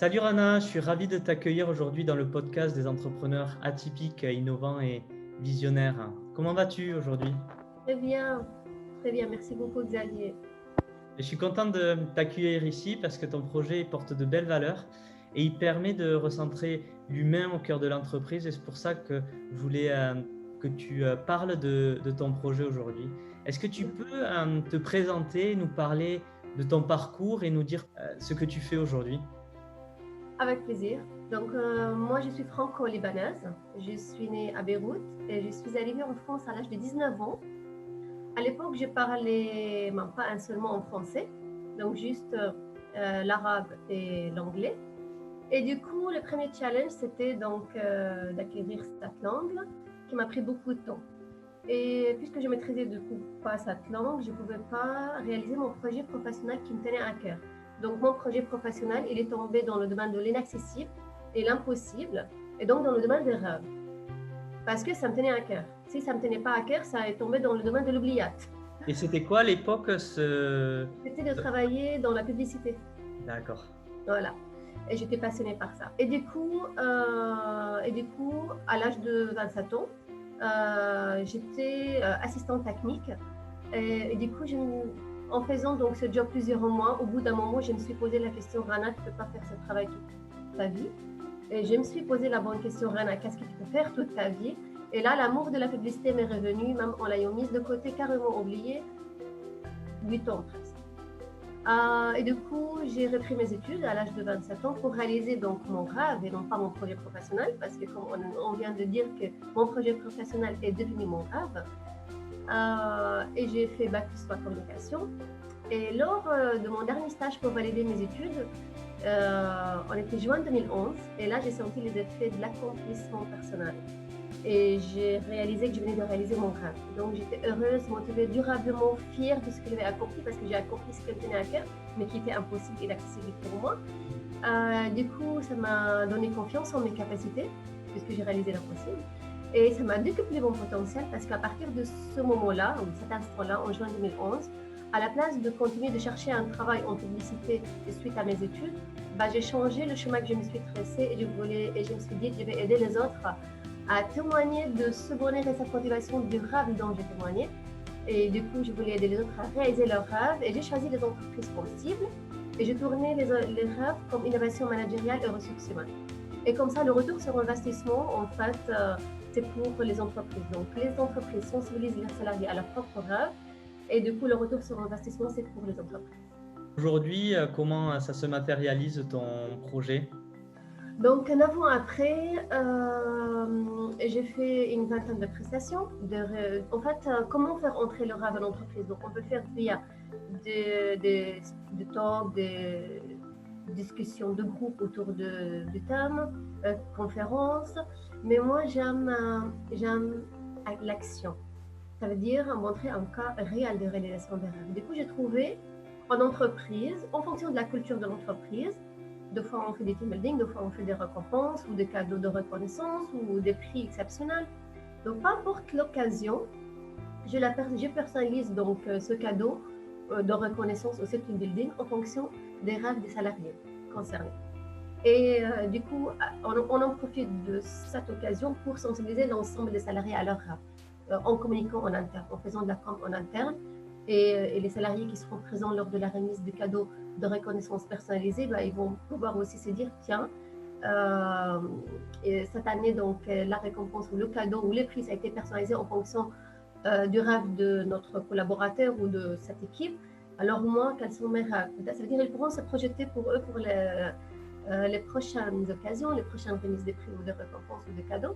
Salut Rana, je suis ravi de t'accueillir aujourd'hui dans le podcast des entrepreneurs atypiques, innovants et visionnaires. Comment vas-tu aujourd'hui? Très bien, très bien. Merci beaucoup, Xavier. Je suis content de t'accueillir ici parce que ton projet porte de belles valeurs et il permet de recentrer l'humain au cœur de l'entreprise et c'est pour ça que je voulais que tu parles de ton projet aujourd'hui. Est-ce que tu peux te présenter, nous parler de ton parcours et nous dire ce que tu fais aujourd'hui? Avec plaisir. Donc, moi, je suis franco-libanaise. Je suis née à Beyrouth et je suis arrivée en France à l'âge de 19 ans. À l'époque, je parlais pas un seul mot en français, donc juste l'arabe et l'anglais. Et du coup, le premier challenge, c'était donc d'acquérir cette langue qui m'a pris beaucoup de temps. Et puisque je maîtrisais du coup pas cette langue, je ne pouvais pas réaliser mon projet professionnel qui me tenait à cœur. Donc mon projet professionnel, il est tombé dans le domaine de l'inaccessible et l'impossible, et donc dans le domaine des rêves. Parce que ça me tenait à cœur. Si ça ne me tenait pas à cœur, ça est tombé dans le domaine de l'oubliette. Et c'était quoi à l'époque ce... C'était de travailler dans la publicité. D'accord. Voilà. Et j'étais passionnée par ça. Et du coup, à l'âge de 27 ans, j'étais assistante technique. Et du coup, en faisant donc ce job plusieurs mois, au bout d'un moment, je me suis posé la question, Rana, tu ne peux pas faire ce travail toute ta vie. Et je me suis posé la bonne question, Rana, qu'est-ce que tu peux faire toute ta vie? Et là, l'amour de la publicité m'est revenu, même en l'ayant mise de côté, carrément oublié, 8 ans presque. Et du coup, j'ai repris mes études à l'âge de 27 ans pour réaliser donc mon rêve et non pas mon projet professionnel, parce que comme on vient de dire que mon projet professionnel est devenu mon rêve. Et j'ai fait bac plus 3 communication. Et lors de mon dernier stage pour valider mes études, on était juin 2011, et là j'ai senti les effets de l'accomplissement personnel. Et j'ai réalisé que je venais de réaliser mon rêve. Donc j'étais heureuse, motivée, durablement fière de ce que j'avais accompli, parce que j'ai accompli ce qui me tenait à cœur, mais qui était impossible et inaccessible pour moi. Du coup, ça m'a donné confiance en mes capacités, puisque j'ai réalisé l'impossible. Et ça m'a décuplé mon potentiel, parce qu'à partir de ce moment-là, ou de cet instant-là, en juin 2011, à la place de continuer de chercher un travail en publicité suite à mes études, j'ai changé le chemin que je me suis tracé et je me suis dit que je vais aider les autres à témoigner de ce bonheur et cette motivation du rêve dont j'ai témoigné. Et du coup, je voulais aider les autres à réaliser leurs rêves et j'ai choisi les entreprises possibles et j'ai tourné les rêves comme innovation managériale et ressources humaines. Et comme ça, le retour sur investissement, en fait, c'est pour les entreprises. Donc, les entreprises sensibilisent les salariés à leurs propres rêves et du coup, le retour sur investissement, c'est pour les entreprises. Aujourd'hui, comment ça se matérialise ton projet? Donc, 9 ans après, j'ai fait une vingtaine de prestations. En fait, comment faire entrer le rêve à l'entreprise? Donc, on peut faire via des talks, des discussions de groupe autour du thème, conférences. Mais moi, j'aime l'action. Ça veut dire montrer un cas réel de réalisation des rêves. Du coup, j'ai trouvé en entreprise, en fonction de la culture de l'entreprise, deux fois on fait des team building, deux fois on fait des récompenses ou des cadeaux de reconnaissance ou des prix exceptionnels. Donc, peu importe l'occasion, je personnalise donc ce cadeau de reconnaissance ou ce team building en fonction des rêves des salariés concernés. Et du coup, on en profite de cette occasion pour sensibiliser l'ensemble des salariés à leurs rêves, en communiquant en interne, en faisant de la com en interne. Et les salariés qui seront présents lors de la remise du cadeau de reconnaissance personnalisée, ils vont pouvoir aussi se dire, tiens, et cette année, donc, la récompense ou le cadeau ou les prix, ça a été personnalisé en fonction du rêve de notre collaborateur ou de cette équipe. Alors moi, quels sont mes rêves? Ça veut dire qu'ils pourront se projeter pour eux, pour les prochaines occasions, les prochaines remises des prix ou de récompenses ou de cadeaux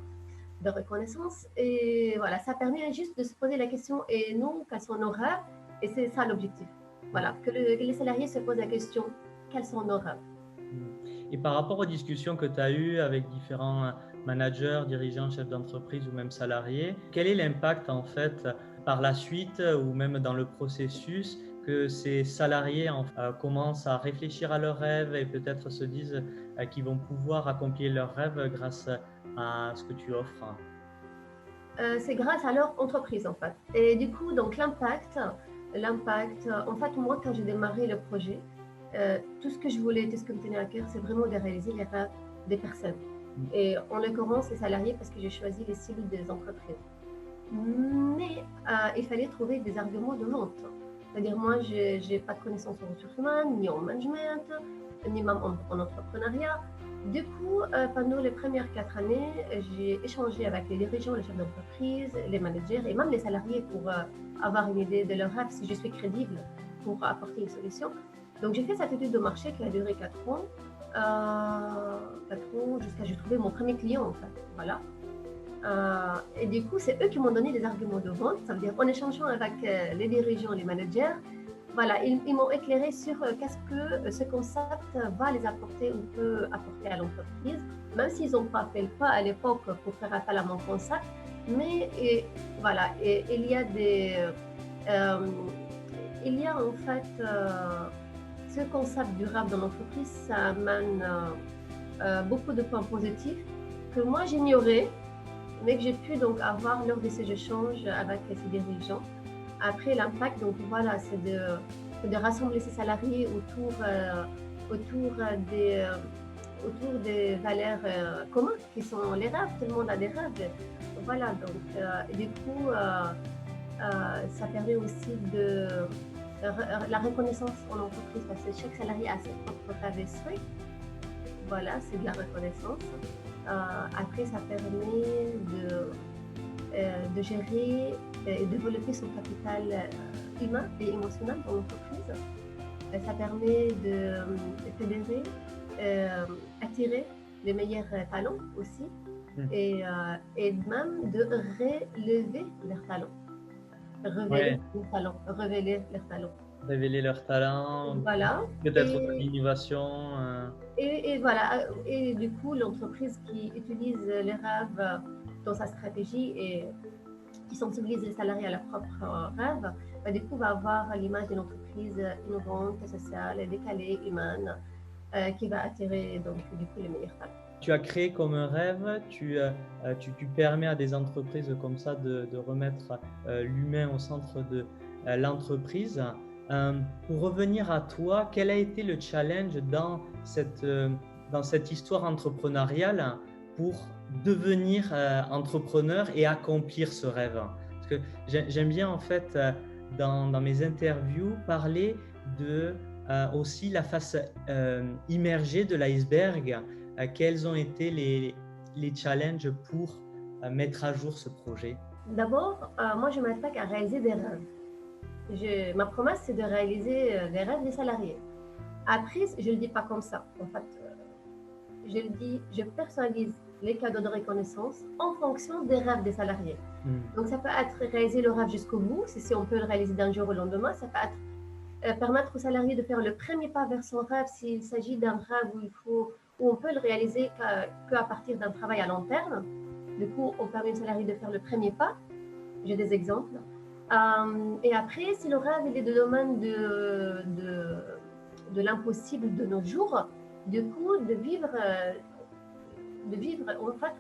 de reconnaissance. Et voilà, ça permet juste de se poser la question, et nous, quels sont nos rêves? Et c'est ça l'objectif. Voilà, que les salariés se posent la question, quels sont nos rêves? Et par rapport aux discussions que tu as eues avec différents managers, dirigeants, chefs d'entreprise ou même salariés, quel est l'impact en fait par la suite ou même dans le processus que ces salariés commencent à réfléchir à leurs rêves et peut-être se disent qu'ils vont pouvoir accomplir leurs rêves grâce à ce que tu offres? C'est grâce à leur entreprise en fait. Et du coup, donc l'impact, en fait, moi quand j'ai démarré le projet, tout ce que je voulais, tout ce qui me tenait à cœur, c'est vraiment de réaliser les rêves des personnes. Et en l'occurrence, les salariés, parce que j'ai choisi les cibles des entreprises. Mais il fallait trouver des arguments de vente. C'est-à-dire, moi, je n'ai pas de connaissances en ressources humaines, ni en management, ni même en entrepreneuriat. Du coup, pendant les premières 4 années, j'ai échangé avec les dirigeants, les chefs d'entreprise, les managers et même les salariés pour avoir une idée de leur rêve, si je suis crédible pour apporter une solution. Donc, j'ai fait cette étude de marché qui a duré 4 ans. 4 ans jusqu'à ce que j'ai trouvé mon premier client, en fait. Voilà. Et du coup, c'est eux qui m'ont donné des arguments de vente. Ça veut dire, en échangeant avec les dirigeants, les managers, voilà, ils m'ont éclairé sur qu'est-ce que ce concept va les apporter ou peut apporter à l'entreprise, même s'ils n'ont pas fait le pas à l'époque pour faire appel à mon concept. Mais voilà, et il y a en fait ce concept durable dans l'entreprise, ça amène beaucoup de points positifs que moi j'ignorais, mais que j'ai pu donc avoir lors de ces échanges avec ces dirigeants. Après, l'impact, donc voilà, c'est de rassembler ces salariés autour des valeurs communes qui sont les rêves. Tout le monde a des rêves. Voilà, donc du coup, ça permet aussi de la reconnaissance en entreprise parce que chaque salarié a ses propres rêves et souhaits. Voilà, c'est de la reconnaissance. Après, ça permet de gérer et développer son capital humain et émotionnel dans l'entreprise. Ça permet de fédérer, attirer les meilleurs talents aussi et même de relever leurs talents. Révéler leurs talents. Révéler leurs talents, voilà. peut-être l'innovation. Et voilà, et du coup, l'entreprise qui utilise les rêves dans sa stratégie et qui sensibilise les salariés à leurs propres rêves, du coup, va avoir l'image d'une entreprise innovante, sociale, décalée, humaine, qui va attirer donc du coup les meilleurs talents. Tu as créé comme un rêve, tu permets à des entreprises comme ça de remettre l'humain au centre de l'entreprise. Pour revenir à toi, quel a été le challenge dans cette histoire entrepreneuriale pour devenir entrepreneur et accomplir ce rêve? Parce que j'aime bien en fait dans mes interviews parler de aussi la face immergée de l'iceberg. Quels ont été les challenges pour mettre à jour ce projet? D'abord, moi je m'attaque à réaliser des rêves. Ma promesse, c'est de réaliser les rêves des salariés. Après, je ne le dis pas comme ça. En fait, je le dis, je personnalise les cadeaux de reconnaissance en fonction des rêves des salariés. Donc, ça peut être réaliser le rêve jusqu'au bout, si on peut le réaliser d'un jour au lendemain. Ça peut être permettre aux salariés de faire le premier pas vers son rêve s'il s'agit d'un rêve où on peut le réaliser qu'à partir d'un travail à long terme. Du coup, on permet aux salariés de faire le premier pas. J'ai des exemples. Et après, si le rêve il est de domaine de l'impossible de nos jours, du coup, de vivre en fait,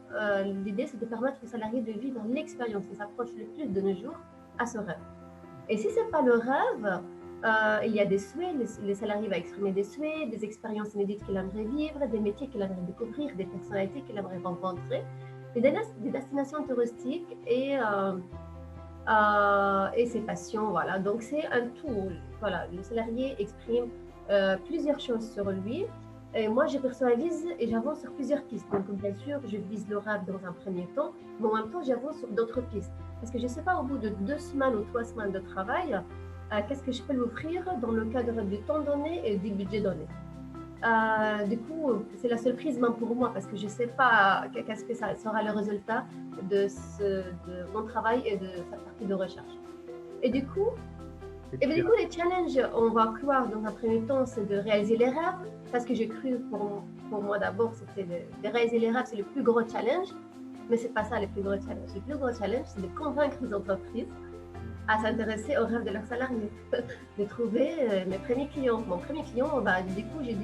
l'idée c'est de permettre aux salariés de vivre l'expérience qui s'approche le plus de nos jours à ce rêve. Et si ce n'est pas le rêve, il y a des souhaits, les salariés vont exprimer des souhaits, des expériences inédites qu'il aimerait vivre, des métiers qu'il aimerait découvrir, des personnalités qu'il aimerait rencontrer, et des destinations touristiques et ses passions. Voilà. Donc c'est un tout. Voilà. Le salarié exprime plusieurs choses sur lui. Et moi, je personnalise et j'avance sur plusieurs pistes. Donc, bien sûr, je vise le rêve dans un premier temps, mais en même temps, j'avance sur d'autres pistes. Parce que je ne sais pas, au bout de 2 semaines ou 3 semaines de travail, qu'est-ce que je peux lui offrir dans le cadre du temps donné et du budget donné. Du coup, c'est la seule prise même pour moi parce que je ne sais pas qu'est-ce que ça sera le résultat de mon travail et de cette partie de recherche. Et du coup, les challenges, on va croire dans un premier temps, c'est de réaliser les rêves parce que j'ai cru pour moi d'abord, c'était de réaliser les rêves, c'est le plus gros challenge, mais ce n'est pas ça le plus gros challenge. Le plus gros challenge, c'est de convaincre les entreprises à s'intéresser aux rêves de leurs salariés, de trouver mes premiers clients. Mon premier client, du coup, j'ai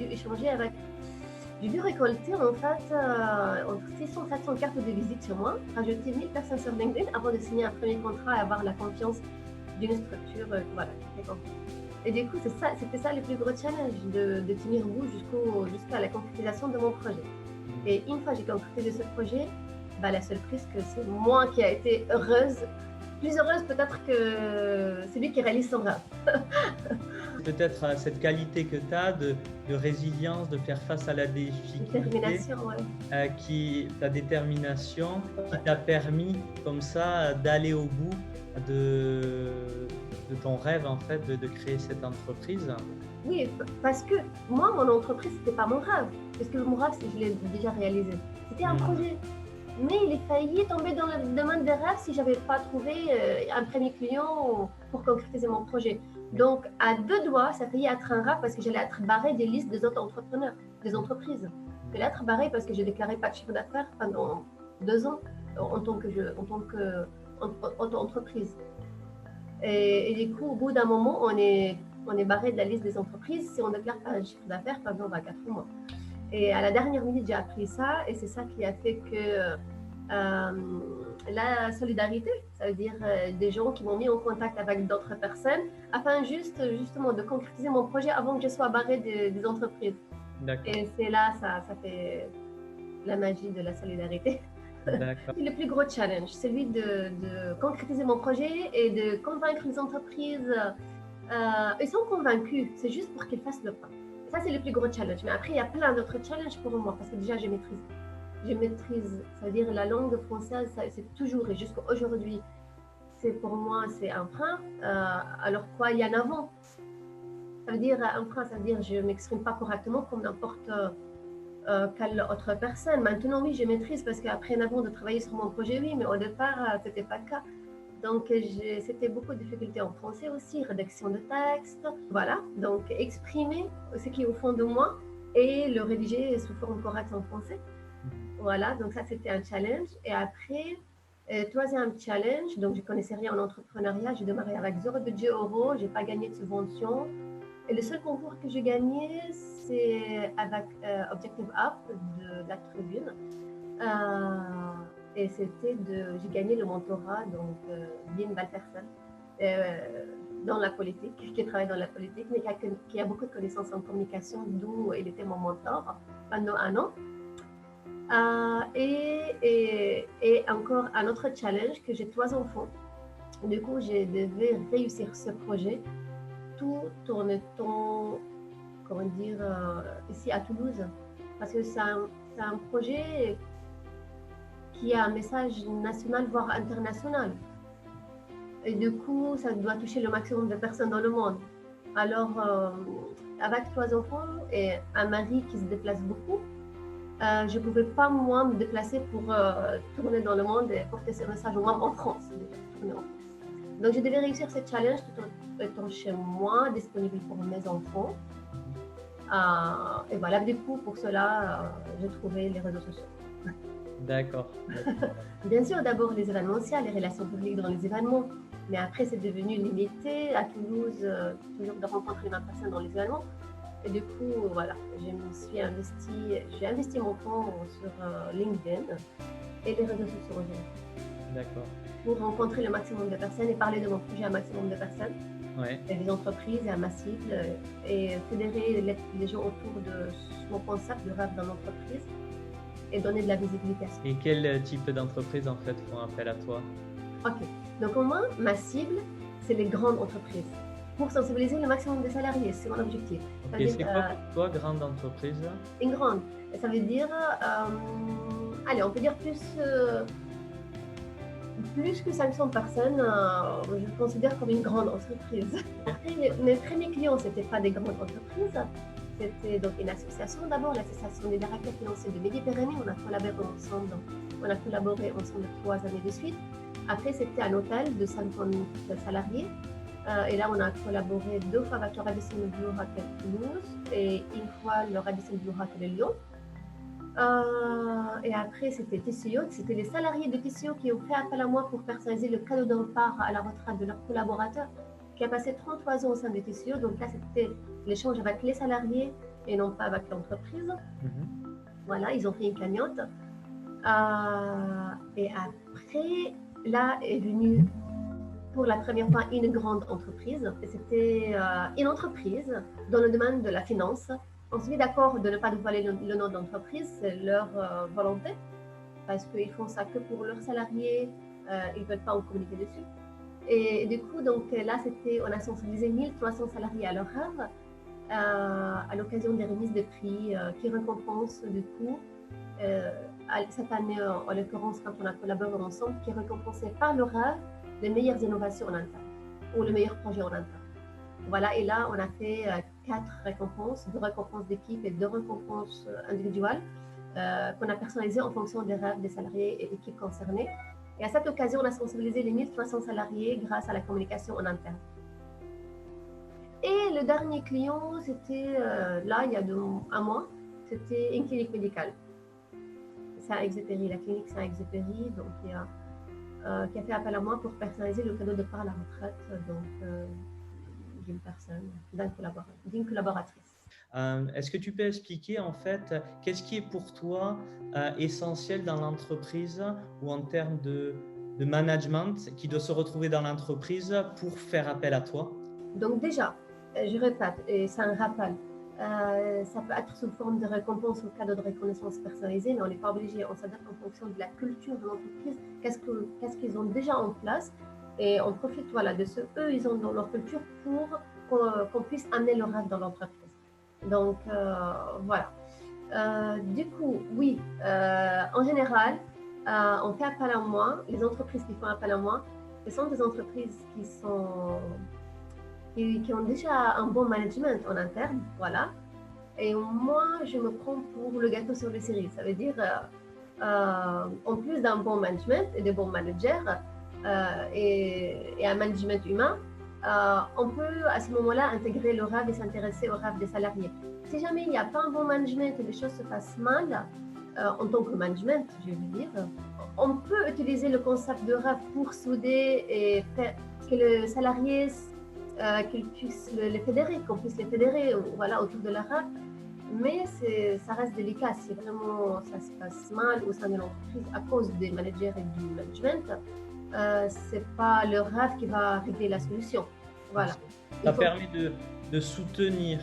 dû récolter en fait entre 600 et 700 cartes de visite sur moi, rajouter 1000 personnes sur LinkedIn avant de signer un premier contrat et avoir la confiance d'une structure. Voilà. Et du coup, c'était ça le plus gros challenge, de tenir bout jusqu'à la concrétisation de mon projet. Et une fois que j'ai concrétisé ce projet, bah, la seule prise que c'est moi qui a été heureuse, plus heureuse peut-être que celui qui réalise son rêve. Peut-être cette qualité que tu as de résilience, de faire face à la difficulté, Détermination, ouais. Ta détermination qui t'a permis comme ça d'aller au bout de ton rêve en fait de créer cette entreprise. Oui, parce que moi, mon entreprise, c'était pas mon rêve. Parce que mon rêve, je l'ai déjà réalisé. C'était un projet. Mais il est failli tomber dans le domaine des rêves si j'avais pas trouvé un premier client pour concrétiser mon projet. Donc, à deux doigts, ça a failli être un rêve parce que j'allais être barrée des listes des autres entrepreneurs, des entreprises. J'allais être barrée parce que je déclarais pas de chiffre d'affaires pendant 2 ans en tant qu'entreprise. Et du coup, au bout d'un moment, on est barré de la liste des entreprises si on ne déclare pas un chiffre d'affaires pendant 4 mois. Et à la dernière minute, j'ai appris ça et c'est ça qui a fait que la solidarité, ça veut dire des gens qui m'ont mis en contact avec d'autres personnes afin justement de concrétiser mon projet avant que je sois barrée des entreprises. Et c'est là, ça fait la magie de la solidarité. C'est le plus gros challenge, celui de concrétiser mon projet et de convaincre les entreprises. Ils sont convaincus, c'est juste pour qu'ils fassent le pas. Ça, c'est le plus gros challenge. Mais après, il y a plein d'autres challenges pour moi parce que déjà, je maîtrise, ça veut dire la langue française, c'est toujours et jusqu'à aujourd'hui, pour moi, c'est un frein. Alors quoi, il y en a avant. Ça veut dire un frein, ça veut dire je ne m'exprime pas correctement comme n'importe quelle autre personne. Maintenant, oui, je maîtrise parce qu'après avant de travailler sur mon projet, oui, mais au départ, ce n'était pas le cas. Donc, c'était beaucoup de difficultés en français aussi, rédaction de texte. Voilà, donc exprimer ce qui est au fond de moi et le rédiger sous forme correcte en français. Voilà, donc ça, c'était un challenge. Et après, troisième challenge, donc je ne connaissais rien en entrepreneuriat. J'ai démarré avec 0 budget euro, je n'ai pas gagné de subvention. Et le seul concours que j'ai gagné, c'est avec Objective Up de la Tribune. Et j'ai gagné le mentorat donc d'une belle personne dans la politique, qui travaille dans la politique, mais qui a beaucoup de connaissances en communication, d'où il était mon mentor pendant 1 an. Et encore un autre challenge, que j'ai 3 enfants. Du coup, je devais réussir ce projet tout en étant, comment dire, ici à Toulouse. Parce que c'est un projet qui a un message national, voire international. Et du coup, ça doit toucher le maximum de personnes dans le monde. Alors, avec 3 enfants et un mari qui se déplace beaucoup, je ne pouvais pas, moi, me déplacer pour tourner dans le monde et porter ce message, moi, en France. Donc, je devais réussir ce challenge tout en étant chez moi, disponible pour mes enfants. Et voilà, du coup, pour cela, j'ai trouvé les réseaux sociaux. D'accord. Bien sûr, d'abord les événementiels, les relations publiques dans les événements, mais après c'est devenu limité à Toulouse, toujours de rencontrer 20 personnes dans les événements. Et du coup, voilà, j'ai investi mon temps sur LinkedIn et les réseaux sociaux en général. D'accord. Pour rencontrer le maximum de personnes et parler de mon projet à un maximum de personnes, et des entreprises et à ma cible, et fédérer les gens autour de mon concept de rêve dans l'entreprise. Et donner de la visibilité. Et quel type d'entreprise en fait font appel à toi? Ok, donc au moins ma cible, c'est les grandes entreprises pour sensibiliser le maximum de salariés, c'est mon objectif. Okay, c'est quoi pour toi grande entreprise? Une grande, ça veut dire, allez, on peut dire plus que 500 personnes, je considère comme une grande entreprise. Après, mes premiers clients, ce n'étaient pas des grandes entreprises. C'était donc une association d'abord, l'association des directeurs financiers de Midi-Pyrénées. On a collaboré ensemble 3 années de suite. Après, c'était un hôtel de 50 salariés. Et là, on a collaboré 2 fois avec le Radisson Blu Hotel Toulouse et une fois le Radisson Blu Hotel Lyon. Et après, c'était TCO. C'était les salariés de TCO qui ont fait appel à moi pour personnaliser le cadeau de départ à la retraite de leurs collaborateurs, qui a passé 33 ans au sein de TCO. Donc là, c'était l'échange avec les salariés et non pas avec l'entreprise. Voilà, ils ont fait une cagnotte. Et après, là est venu pour la première fois une grande entreprise. C'était une entreprise dans le domaine de la finance. On s'est mis d'accord de ne pas dévoiler le nom d'entreprise, c'est leur volonté, parce qu'ils font ça que pour leurs salariés, ils ne veulent pas en communiquer dessus. Et du coup, donc là, on a sensibilisé 1300 salariés à leur rêve, à l'occasion des remises de prix qui récompensent du coup, cette année en l'occurrence quand on a collaboré ensemble, qui récompensaient par le rêve les meilleures innovations en interne ou le meilleur projet en interne. Voilà, et là, on a fait 4 récompenses, 2 récompenses d'équipe et 2 récompenses individuelles qu'on a personnalisées en fonction des rêves des salariés et équipes concernées. Et à cette occasion, on a sensibilisé les 1300 salariés grâce à la communication en interne. Et le dernier client, c'était là, il y a un mois, c'était une clinique médicale. Saint-Exupéry, la clinique Saint-Exupéry, donc qui a fait appel à moi pour personnaliser le cadeau de part à la retraite d'une personne, d'une collaboratrice. Est-ce que tu peux expliquer en fait qu'est-ce qui est pour toi essentiel dans l'entreprise ou en termes de management qui doit se retrouver dans l'entreprise pour faire appel à toi? Donc déjà, je répète, et c'est un rappel, ça peut être sous forme de récompense ou cadeau de reconnaissance personnalisée, mais on n'est pas obligé, on s'adapte en fonction de la culture de l'entreprise, qu'est-ce qu'ils ont déjà en place, et on profite de ce eux ils ont dans leur culture pour qu'on puisse amener leur rêve dans l'entreprise. Donc voilà. Du coup, oui, en général, on fait appel à moi. Les entreprises qui font appel à moi, ce sont des entreprises qui ont déjà un bon management en interne, voilà. Et moi, je me prends pour le gâteau sur les cerises. Ça veut dire, en plus d'un bon management et de bons managers et un management humain, on peut à ce moment-là intégrer le rêve et s'intéresser au rêve des salariés. Si jamais il n'y a pas un bon management et les choses se passent mal, en tant que management, je veux dire, on peut utiliser le concept de rêve pour souder et faire que le salarié, qu'il puisse les fédérer, qu'on puisse les fédérer autour de leur rêve. Mais ça reste délicat. Si vraiment ça se passe mal au sein de l'entreprise à cause des managers et du management, c'est pas le rêve qui va régler la solution. Voilà. Ça permet de soutenir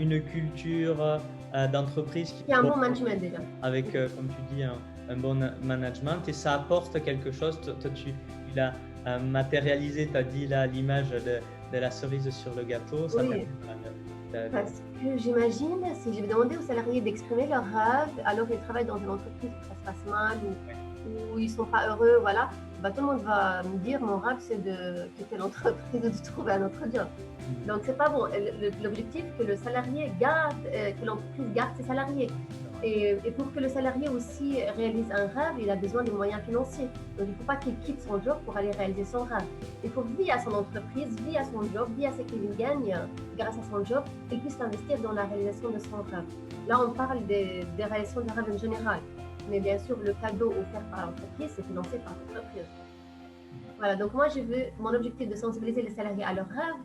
une culture d'entreprise qui a un bon management déjà. Avec, comme tu dis, un bon management et ça apporte quelque chose. Toi, tu l'as matérialisé, tu as dit là l'image de la cerise sur le gâteau. Ça oui. Parce que j'imagine, si je vais demander aux salariés d'exprimer leur rêve, alors ils travaillent dans une entreprise où ça se passe mal ou ils ne sont pas heureux, voilà, tout le monde va me dire mon rêve c'est de quitter l'entreprise et de trouver un autre job. Donc c'est pas bon. L'objectif que le salarié garde, que l'entreprise garde ses salariés. Et pour que le salarié aussi réalise un rêve, il a besoin de moyens financiers. Donc il ne faut pas qu'il quitte son job pour aller réaliser son rêve. Il faut via son entreprise, via son job, via ce qu'il gagne grâce à son job, qu'il puisse investir dans la réalisation de son rêve. Là on parle des réalisations de rêve en général. Mais bien sûr, le cadeau offert par l'entreprise, c'est financé par l'entreprise. Voilà, donc moi, mon objectif de sensibiliser les salariés à leurs rêves,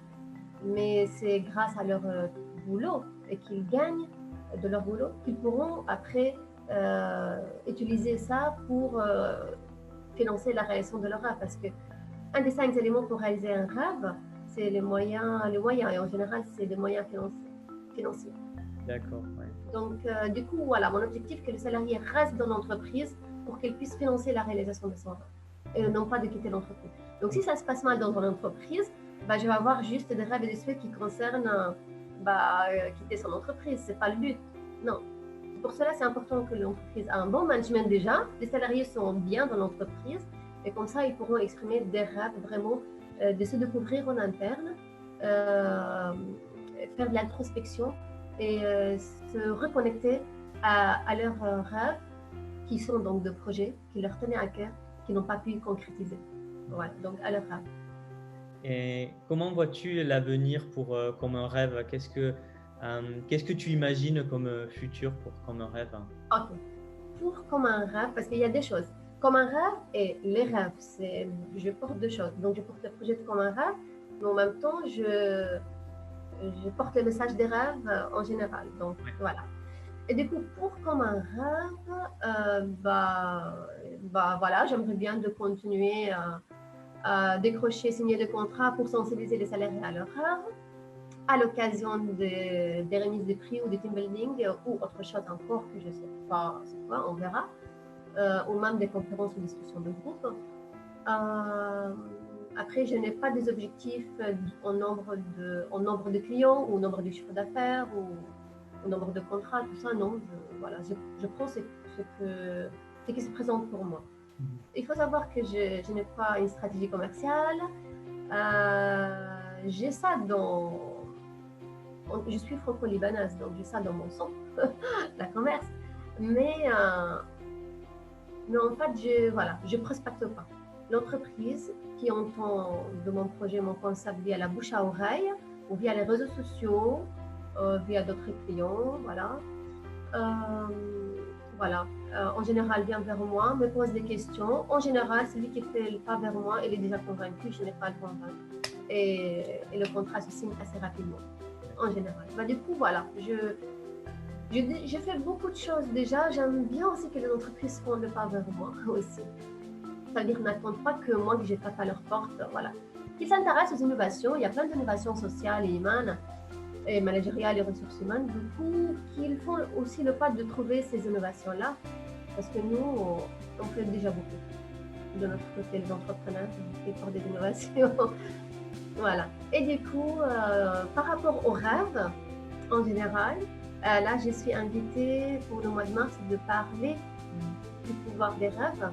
mais c'est grâce à leur boulot et qu'ils gagnent de leur boulot qu'ils pourront après utiliser ça pour financer la réalisation de leur rêve. Parce qu'un des 5 éléments pour réaliser un rêve, c'est les moyens, et en général, c'est des moyens financiers. D'accord, ouais. Donc, du coup, voilà, mon objectif, que le salarié reste dans l'entreprise pour qu'il puisse financer la réalisation de son rêve et non pas de quitter l'entreprise. Donc, si ça se passe mal dans une entreprise, je vais avoir juste des rêves et des souhaits qui concernent quitter son entreprise. Ce n'est pas le but. Non. Pour cela, c'est important que l'entreprise a un bon management déjà, les salariés sont bien dans l'entreprise et comme ça, ils pourront exprimer des rêves vraiment, de se découvrir en interne, faire de l'introspection et se reconnecter à leurs rêves qui sont donc de projets qui leur tenaient à cœur, qui n'ont pas pu concrétiser. Voilà, donc à leurs rêves. Et comment vois-tu l'avenir comme un rêve? Qu'est-ce que tu imagines comme futur comme un rêve? Ok. Pour comme un rêve, parce qu'il y a des choses. Comme un rêve et les rêves, je porte 2 choses. Donc je porte le projet comme un rêve, mais en même temps, je porte le message des rêves en général. Donc voilà. Et du coup, pour comme un rêve, voilà, j'aimerais bien de continuer décrocher, signer des contrats pour sensibiliser les salariés à leurs rêves, à l'occasion des remises de prix ou des team building ou autre chose encore que je ne sais pas c'est quoi, on verra, ou même des conférences ou discussions de groupe. Après, je n'ai pas des objectifs en nombre de clients ou au nombre de chiffres d'affaires ou au nombre de contrats, tout ça, non. Je prends ce qui se présente pour moi. Il faut savoir que je n'ai pas une stratégie commerciale. J'ai ça je suis franco-libanaise, donc j'ai ça dans mon sang, la commerce. Mais en fait, je prospecte pas. L'entreprise qui entend de mon projet, mon concept via la bouche à oreille ou via les réseaux sociaux, via d'autres clients, en général vient vers moi, me pose des questions. En général, celui qui fait le pas vers moi, il est déjà convaincu, je n'ai pas à le convaincre. Et le contrat se signe assez rapidement, en général. Du coup, voilà, je fais beaucoup de choses déjà. J'aime bien aussi que les entreprises font le pas vers moi aussi. C'est-à-dire n'attendent pas que moi, que je tape à leur porte, voilà. Qu'ils s'intéressent aux innovations, il y a plein d'innovations sociales et humaines, et managériales et ressources humaines, du coup, qu'ils font aussi le pas de trouver ces innovations-là, parce que nous, on fait déjà beaucoup de notre côté, les entrepreneurs, qui font des innovations. Voilà. Et du coup, par rapport aux rêves, en général, là, je suis invitée pour le mois de mars de parler du pouvoir des rêves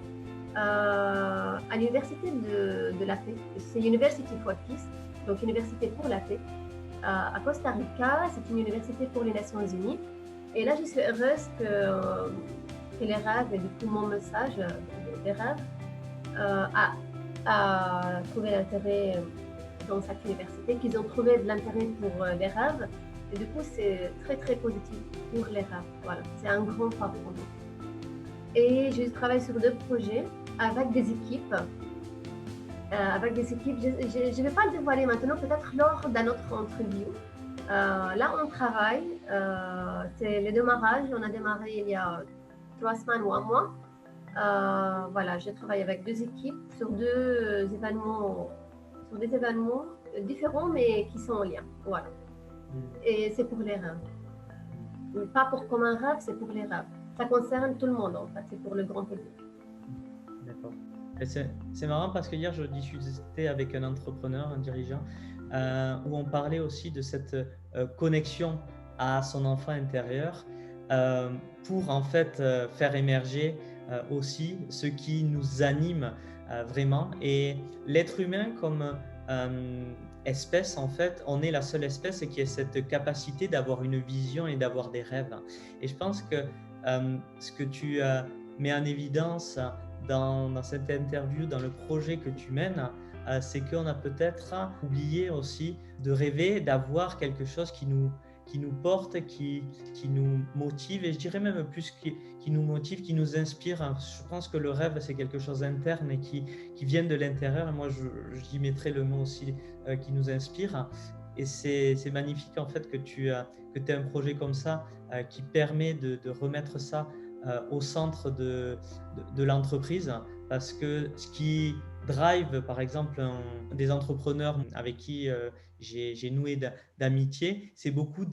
à l'université de la paix. C'est University for Peace, donc Université pour la paix. À Costa Rica, c'est une université pour les Nations Unies. Et là, je suis heureuse que les rêves, et du coup, mon message des rêves a trouvé l'intérêt dans cette université, qu'ils ont trouvé de l'intérêt pour les rêves. Et du coup, c'est très, très positif pour les rêves. Voilà, c'est un grand pas pour nous. Et je travaille sur 2 projets avec des équipes. Je ne vais pas le dévoiler maintenant, peut-être lors d'un autre interview. Là, on travaille, c'est le démarrage, on a démarré il y a 3 semaines ou un mois. Je travaille avec 2 équipes sur des événements différents, mais qui sont en lien. Voilà. Et c'est pour les rêves. Pas pour comme un rêve, c'est pour les rêves. Ça concerne tout le monde, en fait, c'est pour le grand public. D'accord. C'est marrant parce que hier, je discutais avec un entrepreneur, un dirigeant, où on parlait aussi de cette connexion à son enfant intérieur pour en fait faire émerger aussi ce qui nous anime vraiment. Et l'être humain comme espèce, en fait, on est la seule espèce qui a cette capacité d'avoir une vision et d'avoir des rêves. Et je pense que ce que tu mets en évidence dans cette interview, dans le projet que tu mènes, c'est qu'on a peut-être oublié aussi de rêver, d'avoir quelque chose qui nous porte, qui nous motive, et je dirais même plus qui nous motive, qui nous inspire. Je pense que le rêve, c'est quelque chose d'interne et qui vient de l'intérieur. Et moi, j'y mettrais le mot aussi qui nous inspire. Et c'est magnifique en fait que tu aies un projet comme ça qui permet de remettre ça au centre de l'entreprise, parce que ce qui drive par exemple des entrepreneurs avec qui j'ai noué d'amitié, c'est beaucoup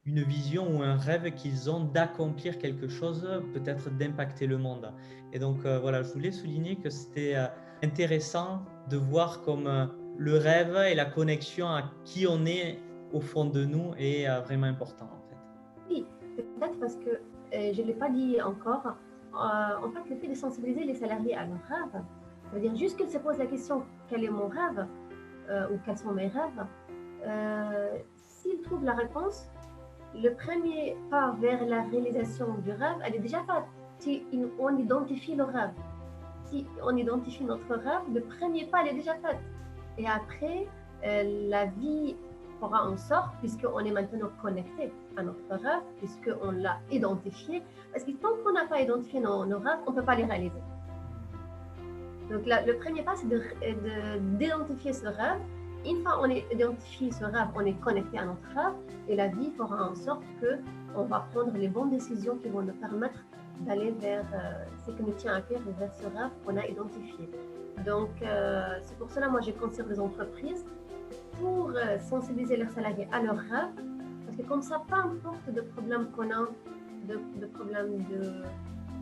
une vision ou un rêve qu'ils ont d'accomplir quelque chose, peut-être d'impacter le monde. Et donc voilà, je voulais souligner que c'était intéressant de voir comme le rêve et la connexion à qui on est au fond de nous est vraiment important en fait. Oui, peut-être parce que je ne l'ai pas dit encore, en fait, le fait de sensibiliser les salariés à leurs rêves, ça veut dire juste qu'ils se posent la question quel est mon rêve ou quels sont mes rêves. S'ils trouvent la réponse, le premier pas vers la réalisation du rêve, elle est déjà faite. Si on identifie le rêve, si on identifie notre rêve, le premier pas, elle est déjà faite. Et après, la vie fera en sorte, puisqu'on est maintenant connecté à notre rêve, puisqu'on l'a identifié, parce que tant qu'on n'a pas identifié nos rêves, on ne peut pas les réaliser. Donc le premier pas, c'est d'identifier ce rêve. Une fois qu'on a identifié ce rêve, on est connecté à notre rêve, et la vie fera en sorte qu'on va prendre les bonnes décisions qui vont nous permettre d'aller vers ce qui nous tient à cœur et vers ce rêve qu'on a identifié. Donc, c'est pour cela, moi, je conseille les entreprises pour sensibiliser leurs salariés à leurs rêves, parce que comme ça, peu importe de problèmes qu'on a, de problèmes de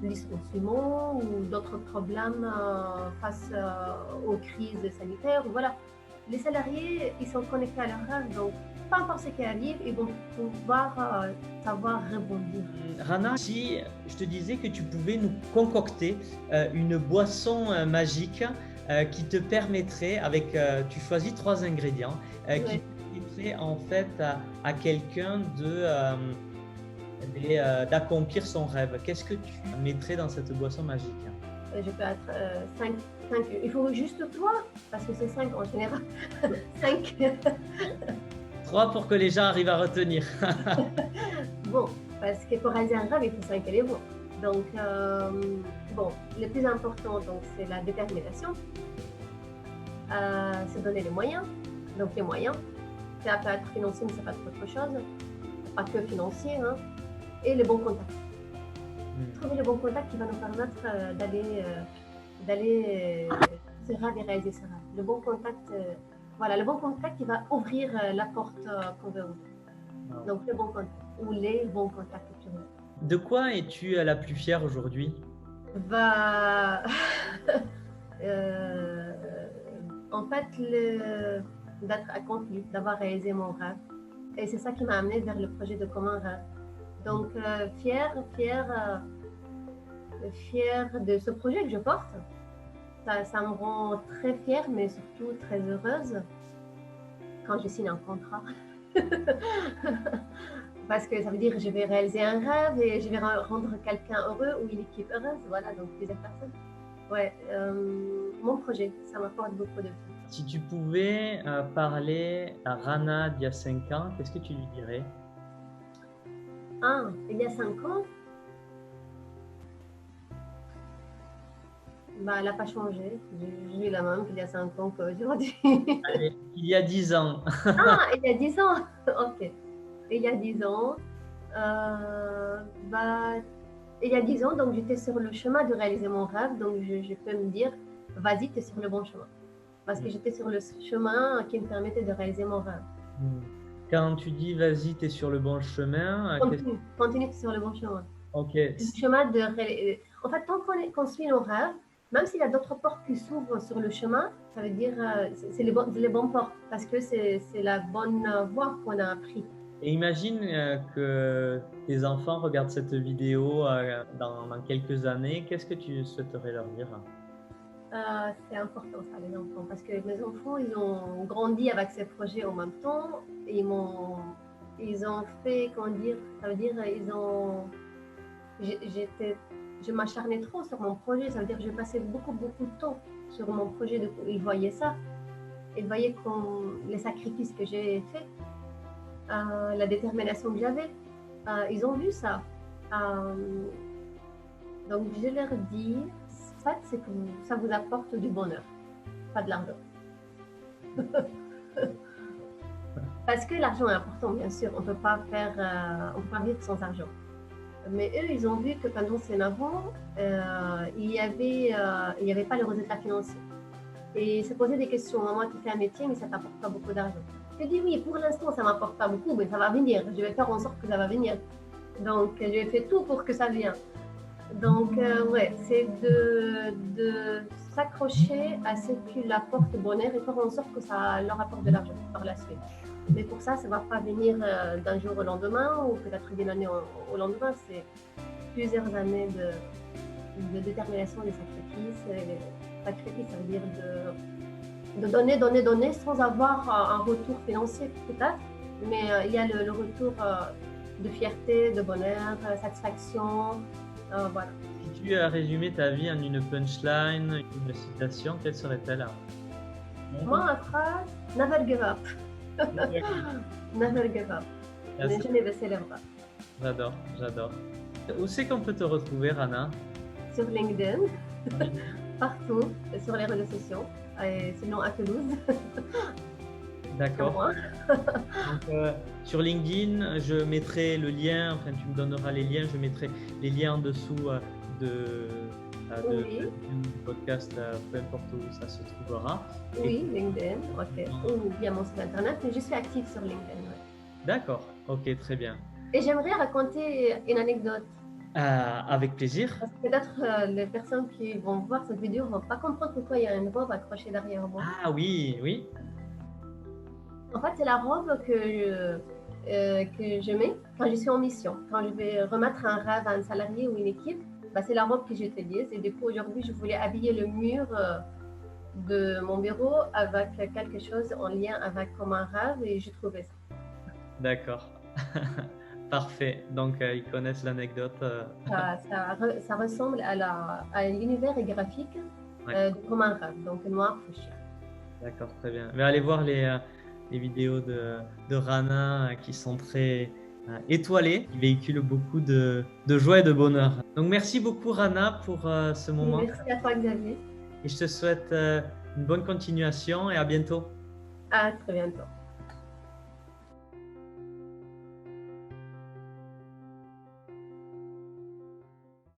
licenciement ou d'autres problèmes face aux crises sanitaires, voilà. Les salariés, ils sont connectés à leurs rêves, donc peu importe ce qui arrive, ils vont pouvoir savoir rebondir. Rana, si je te disais que tu pouvais nous concocter une boisson magique qui te permettrait, tu choisis 3 ingrédients, qui permettrait en fait à quelqu'un d'accomplir son rêve. Qu'est-ce que tu mettrais dans cette boisson magique? Je peux être 5. Il faut juste 3, parce que c'est 5 en général. 5. 3 pour que les gens arrivent à retenir. Bon, parce que pour réaliser un rêve, il faut 5 éléments. Donc, bon, le plus important, donc, c'est la détermination. C'est donner les moyens. Donc, les moyens, ça peut être financier, mais ça peut être autre chose. Pas que financier, hein. Et les bons contacts. Trouver le bon contact qui va nous permettre d'aller se rêve et réaliser ce rêve. Le bon contact, voilà, le bon contact qui va ouvrir la porte qu'on veut ouvrir. Donc, le bon contact ou les bons contacts. De quoi es-tu la plus fière aujourd'hui? En fait, d'être accompli, d'avoir réalisé mon rêve. Et c'est ça qui m'a amené vers le projet de Commun Rêve. Donc, fière de ce projet que je porte. Ça me rend très fière, mais surtout très heureuse quand je signe un contrat. Parce que ça veut dire que je vais réaliser un rêve et je vais rendre quelqu'un heureux ou une équipe heureuse. Voilà, donc plusieurs personnes. Ouais, mon projet, ça m'apporte beaucoup de vie. Si tu pouvais parler à Rana d'il y a 5 ans, qu'est-ce que tu lui dirais? Il y a 5 ans, elle n'a pas changé. J'ai la même qu'il y a 5 ans qu'aujourd'hui. Allez, il y a 10 ans. Il y a 10 ans. Ok. Il y a 10 ans, il y a 10 ans, donc j'étais sur le chemin de réaliser mon rêve. Donc je peux me dire, vas-y, tu es sur le bon chemin. Parce que j'étais sur le chemin qui me permettait de réaliser mon rêve. Quand tu dis vas-y, tu es sur le bon chemin, continue sur le bon chemin. Ok. Le chemin en fait, tant qu'on suit nos rêves, même s'il y a d'autres portes qui s'ouvrent sur le chemin, ça veut dire c'est les bonnes portes parce que c'est la bonne voie qu'on a appris. Et imagine que tes enfants regardent cette vidéo dans quelques années. Qu'est-ce que tu souhaiterais leur dire? C'est important ça, les enfants, parce que mes enfants, ils ont grandi avec ces projets en même temps. Ils ont fait, comment dire, ça veut dire, je m'acharnais trop sur mon projet, ça veut dire que je passais beaucoup de temps sur mon projet. Ils voyaient ça, ils voyaient les sacrifices que j'ai faits, la détermination que j'avais. Ils ont vu ça. Donc je leur dis, en fait, c'est que ça vous apporte du bonheur, pas de l'argent. Parce que l'argent est important, bien sûr, on ne peut pas vivre sans argent. Mais eux, ils ont vu que pendant ces 9 ans, il n'y avait pas le résultat financier. Et ils se posaient des questions. Maman, tu fais un métier, mais ça ne t'apporte pas beaucoup d'argent. Je dis oui, pour l'instant, ça ne m'apporte pas beaucoup, mais ça va venir. Je vais faire en sorte que ça va venir. Donc, je vais faire tout pour que ça vienne. Donc, ouais, c'est de s'accrocher à ce qui leur apporte bonheur et faire en sorte que ça leur apporte de l'argent par la suite. Mais pour ça ne va pas venir d'un jour au lendemain ou peut-être d'une année au lendemain. C'est plusieurs années de détermination, de sacrifices. Et sacrifice, ça veut dire de donner sans avoir un retour financier peut-être. Mais il y a le retour de fierté, de bonheur, satisfaction. Voilà. Si tu as résumé ta vie en une punchline, une citation, quelle serait-elle? Moi, ma phrase, never give up. Never give up. Ne jamais baisser les bras. J'adore. Où c'est qu'on peut te retrouver, Rana? Sur LinkedIn, partout, sur les réseaux sociaux, et sinon à Toulouse. D'accord. moi. Donc, sur LinkedIn, je mettrai le lien, enfin tu me donneras les liens, je mettrai les liens en dessous Oui, du podcast, peu importe où ça se trouvera. Et oui, LinkedIn, ok. Ou bien mon site internet, mais je suis active sur LinkedIn. Ouais. d'accord, ok, très bien. Et j'aimerais raconter une anecdote. Avec plaisir. Parce que peut-être les personnes qui vont voir cette vidéo ne vont pas comprendre pourquoi il y a une robe accrochée derrière moi. Ah oui, oui, En fait, c'est la robe que je mets quand je suis en mission. Quand je vais remettre un rêve à un salarié ou une équipe, bah, c'est la robe que j'utilise. Et du coup, aujourd'hui, je voulais habiller le mur de mon bureau avec quelque chose en lien avec comme un rêve et j'ai trouvé ça. d'accord. Parfait. Donc, ils connaissent l'anecdote. Ça ressemble à l'univers graphique Ouais, comme un rêve, donc noir fuchsia. d'accord, très bien. Mais allez voir les vidéos de Rana qui sont très étoilées, qui véhiculent beaucoup de joie et de bonheur. Donc, merci beaucoup, Rana, pour ce moment. Merci à toi, Xavier. Et je te souhaite une bonne continuation et à bientôt. À très bientôt.